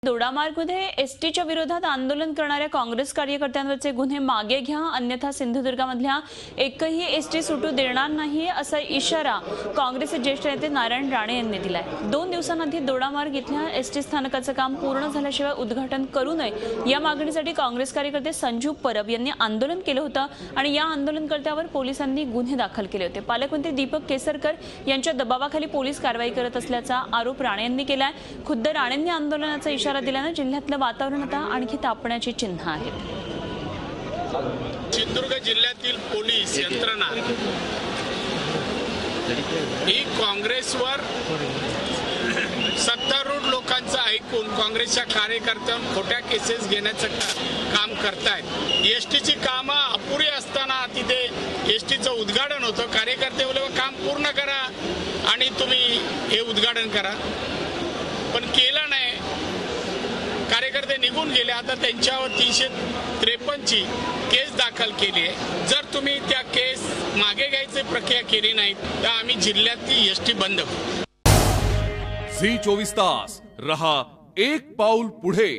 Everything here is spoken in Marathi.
दोडामार्गमध्ये एसटीच्या विरोधात आंदोलन करणाऱ्या काँग्रेस कार्यकर्त्यांवरचे गुन्हे मागे घ्या, अन्यथा सिंधुदुर्गमधल्या एकही एसटी सुटू देणार नाही असा इशारा काँग्रेसचे ज्येष्ठ नेते नारायण राणे यांनी दिलाय। 2 दिवसांआधी दोडामार्ग इथल्या एसटी स्थानकाचं काम पूर्ण झाल्याशिवाय उद्घाटन करू नये या मागणीसाठी काँग्रेस कार्यकर्ते संजू परब यांनी आंदोलन केलं होतं आणि या आंदोलनकर्त्यावर पोलिसांनी गुन्हे दाखल केले होते। पालकमंत्री दीपक केसरकर यांच्या दबावाखाली पोलीस कारवाई करत असल्याचा आरोप राणे यांनी केलाय। खुद्द राणेंनी आंदोलनाचा इशारा दिल्याने जिल्ह्यातलं वातावरण आता आणखी तापण्याची चिन्ह आहेत। सिंधुदुर्ग जिल्ह्यातील पोलीस यंत्रणा ही काँग्रेसवर सत्तारूढ लोकांचं ऐकून काँग्रेसच्या कार्यकर्त्यांवर खोट्या केसेस घेण्याचं काम करतायत। एसटीची कामं अपुरी असताना तिथे एसटीचं उद्घाटन होतं, कार्यकर्ते बोलले काम पूर्ण करा आणि तुम्ही हे उद्घाटन करा, पण केलं नाही। कार्यकर्ते निघून गेले। आता त्यांच्यावर 353 ची केस दाखल केली आहे। जर तुम्ही त्या केस मागे घ्यायची प्रक्रिया केली नाही तर आम्ही जिल्ह्यातली एसटी बंद करू। झी 24 तास रहा एक पाऊल पुढे।